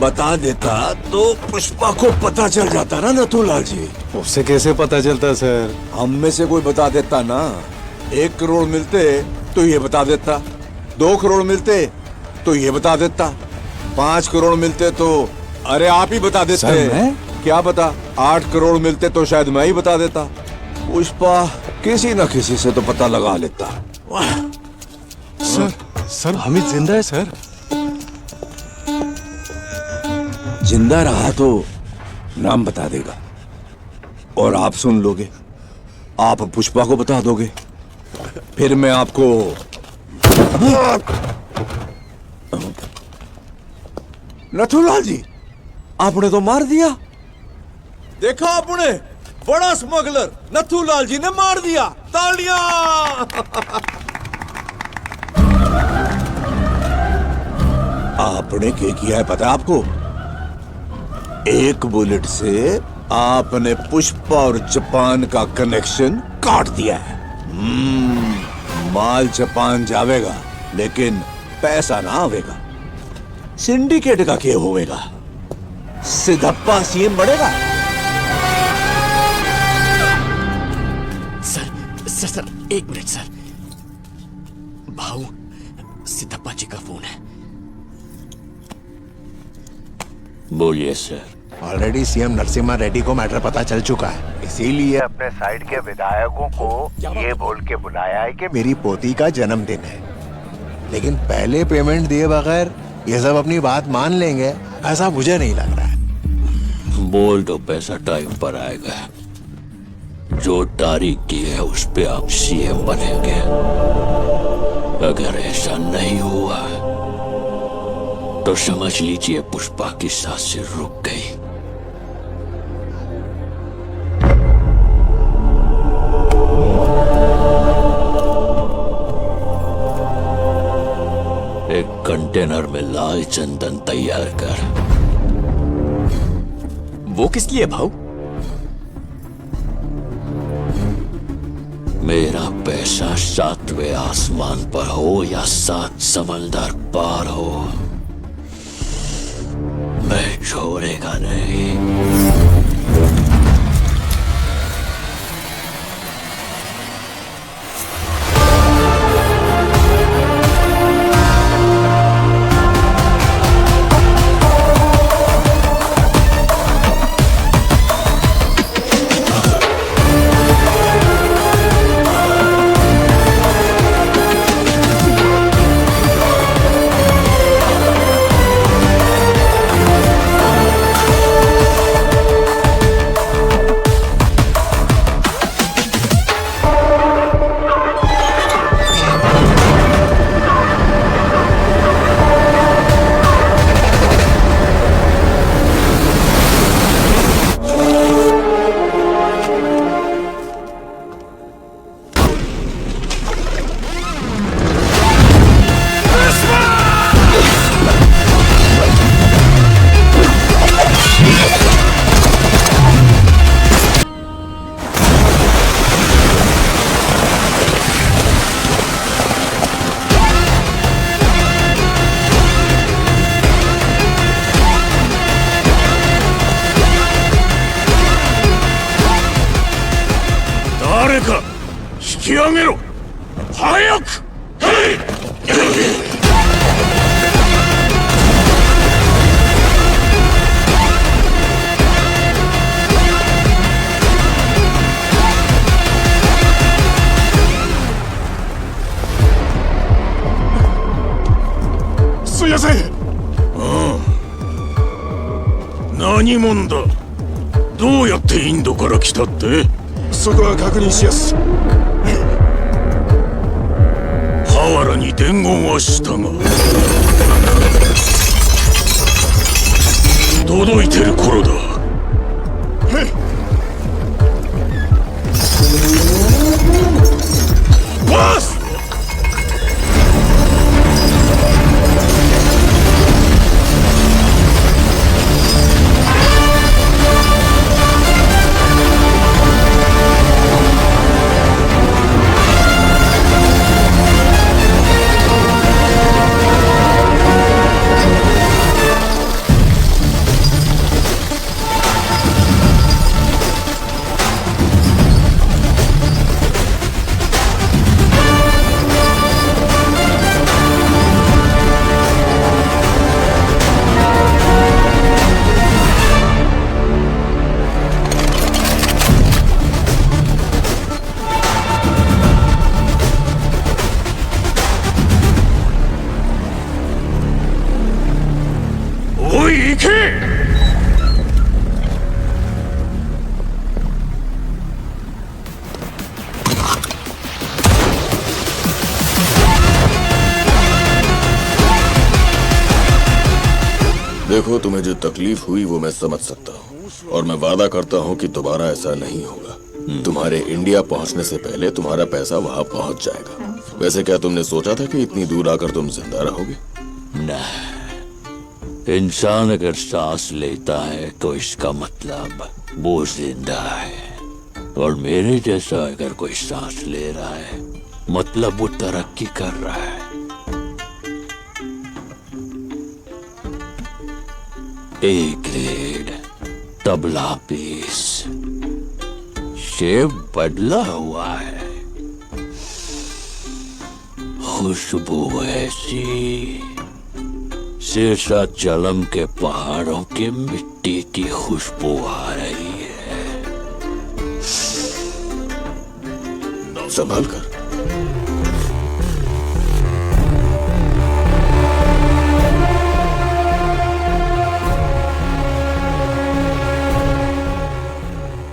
बता देता तो पुष्पा को पता चल जाता ना नथुलाल जी। उससे कैसे पता चलता सर? हम में से कोई बता देता ना। 1 करोड़ मिलते तो ये बता देता, 2 करोड़ मिलते तो ये बता देता, 5 करोड़ मिलते तो अरे आप ही बता देते। सर मैं? क्या पता 8 करोड़ मिलते तो शायद मैं ही बता देता। पुष्पा किसी न किसी से तो पता लगा लेता। सर हमिद जिंदा है सर। जिंदा रहा तो नाम बता देगा और आप सुन लोगे, आप पुष्पा को बता दोगे, फिर मैं आपको नथुलाल जी आपने तो मार दिया। देखा आपने, बड़ा स्मगलर नथुलाल जी ने मार दिया। तालियां। आपने क्या किया है पता है आपको? 1 बुलेट से आपने पुष्पा और जापान का कनेक्शन काट दिया है। माल जापान जावेगा लेकिन पैसा ना आवेगा। सिंडिकेट का क्या होवेगा? सिद्धप्पा सीएम बढ़ेगा। Sir 1 minute sir. भाऊ सिद्धप्पा जी का फोन है। बोलिए sir. Already CM Narasimha Reddy को मैटर पता चल चुका है, इसीलिए अपने साइड के विधायकों को ये बोल के बुलाया है कि मेरी पोती का जन्मदिन है, लेकिन पहले पेमेंट दिए बगैर ये सब अपनी बात मान लेंगे ऐसा मुझे नहीं लग रहा है। बोल दो पैसा टाइम पर आएगा। जो तारीख की है उस पे आप सीएम बनेंगे। अगर ऐसा नहीं हुआ तो समझ लीजिए पुष्पा की सांसें रुक गई। एक कंटेनर में लाल चंदन तैयार कर। वो किस लिए भाऊ? मेरा पैसा 7वें आसमान पर हो या 7 समंदर पार हो, मैं छोड़ेगा नहीं।何者だ。どうやってインドから来たって？そこは確認しやす。ハワラに伝言はしたが届いてる頃だ。ボス！ देखो, तुम्हें जो तकलीफ हुई वो मैं समझ सकता हूँ, और मैं वादा करता हूँ कि दोबारा ऐसा नहीं होगा। तुम्हारे इंडिया पहुँचने से पहले तुम्हारा पैसा वहाँ पहुँच जाएगा। वैसे क्या तुमने सोचा था कि इतनी दूर आकर तुम जिंदा रहोगे? न, इंसान अगर सांस लेता है तो इसका मतलब वो जिंदा है, और मेरे जैसा अगर कोई सांस ले रहा है मतलब वो तरक्की कर रहा है। एक लीड, तबला पीस, शेप बदला हुआ है, खुशबू ऐसी शेषा चलम के पहाड़ों की मिट्टी की खुशबू आ रही है। संभाल कर।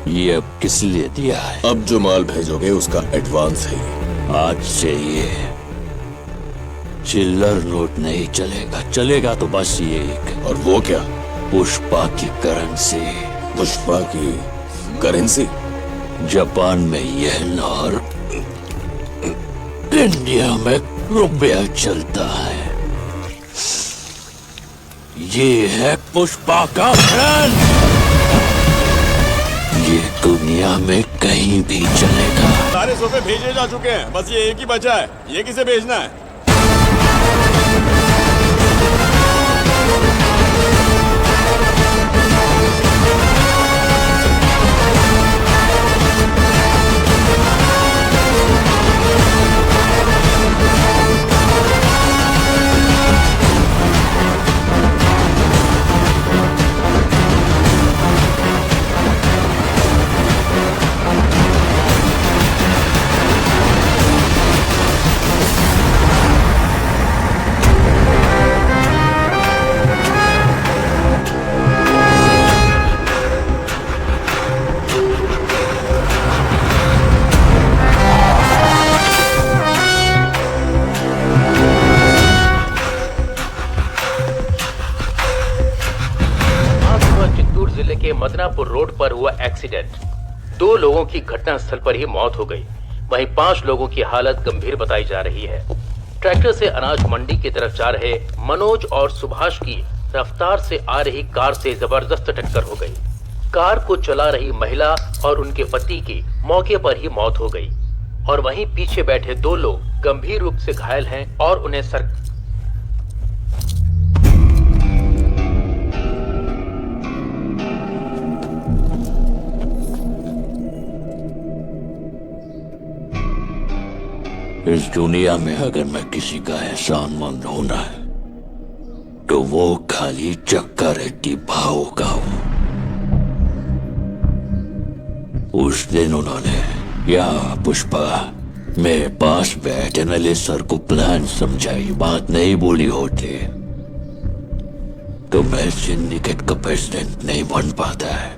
ये अब किस लिए दिया है? अब जो माल भेजोगे उसका एडवांस है ये। आज से ये चिल्लर नोट नहीं चलेगा, चलेगा तो बस ये एक, और वो क्या? पुष्पा की करेंसी। पुष्पा की करेंसी? जापान में येन और इंडिया में रुपया चलता है। ये है पुष्पा का ब्रांड, ये दुनिया में कहीं भी चलेगा। सारे सोफे भेजे जा चुके हैं, बस ये एक ही बचा है। ये किसे भेजना है? जिले के मदनापुर रोड पर हुआ एक्सीडेंट। 2 लोगों की घटनास्थल पर ही मौत हो गई, वहीं 5 लोगों की हालत गंभीर बताई जा रही है। ट्रैक्टर से अनाज मंडी की तरफ जा रहे मनोज और सुभाष की रफ्तार से आ रही कार से जबरदस्त टक्कर हो गई। कार को चला रही महिला और उनके पति की मौके पर ही मौत हो गई, और वहीं पीछे बैठे 2 लोग गंभीर रूप से घायल हैं और उन्हें इस दुनिया में अगर मैं किसी का एहसानमंद होना है तो वो खाली चक्का रेड्डी भाव का हूं। उस दिन उन्होंने या पुष्पा मेरे पास बैठ एनालिस्ट सर को प्लान समझाई, बात नहीं बोली होती तो मैं सिंडिकेट का प्रेसिडेंट नहीं बन पाता है,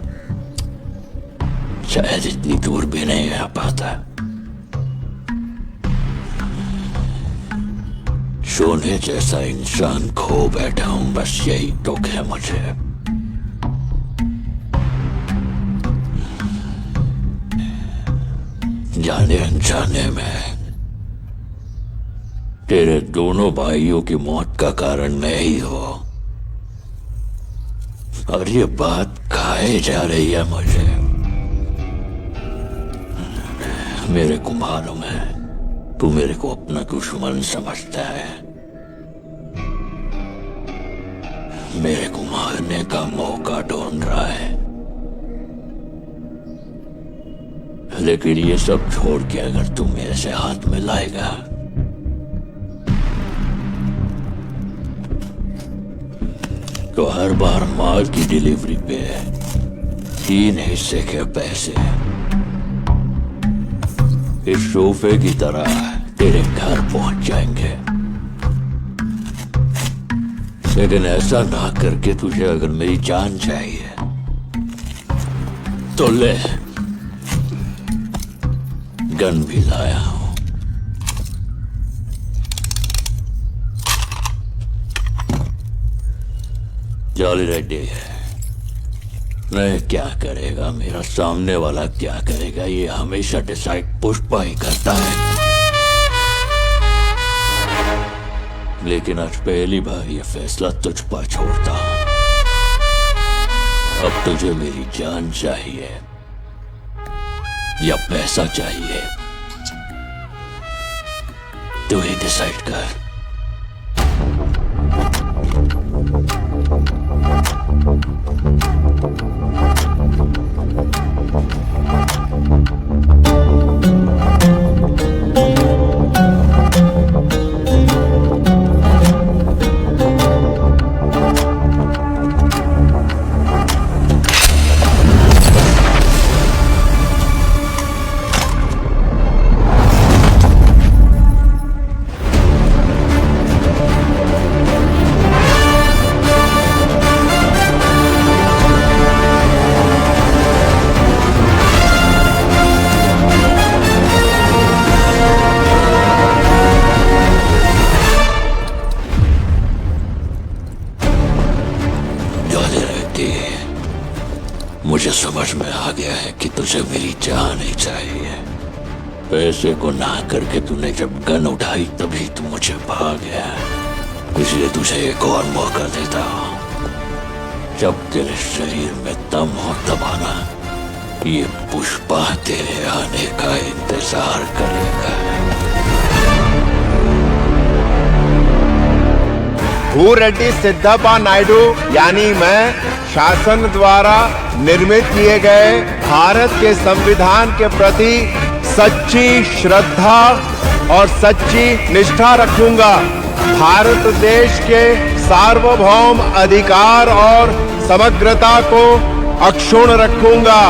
शायद इतनी दूर भी नहीं आ पाता। सोने जैसा इंसान खो बैठा हूं, बस यही दुख है मुझे। जाने अनजाने में तेरे दोनों भाइयों की मौत का कारण मैं ही हो, और ये बात खाए जा रही है मुझे। मेरे को मालूम है तू मेरे को अपना दुश्मन समझता है, मेरे को मारने का मौका ढूंढ रहा है, लेकिन ये सब छोड़ के अगर तू मेरे से हाथ मिलाएगा तो हर बार माल की डिलीवरी पे 3 हिस्से के पैसे इस सोफे की तरह तेरे घर पहुंच जाएंगे। लेकिन ऐसा ना करके तुझे अगर मेरी जान चाहिए तो ले, गन भी लाया हूं। जॉली रेड्डी नहीं क्या करेगा, मेरा सामने वाला क्या करेगा, ये हमेशा डिसाइड पुष्पा ही करता है। लेकिन आज पहली बार ये फैसला तुझ पर छोड़ता हूं। अब तुझे मेरी जान चाहिए या पैसा चाहिए, तू ही डिसाइड कर। मुझे समझ में आ गया है कि तुझे मेरी जान ही चाहिए। पैसे को ना करके तूने जब गन उठाई तभी तू मुझे भाग गया, इसलिए तुझे एक और मौका देता हूं। जब तेरे शरीर में दम हो तब आना, ये पुष्पा तेरे आने का इंतजार करेगा। भूरेड्डी सिद्धप्पा नायडू यानी मैं शासन द्वारा निर्मित किए गए भारत के संविधान के प्रति सच्ची श्रद्धा और सच्ची निष्ठा रखूंगा। भारत देश के सार्वभौम अधिकार और समग्रता को अक्षुण्ण रखूंगा।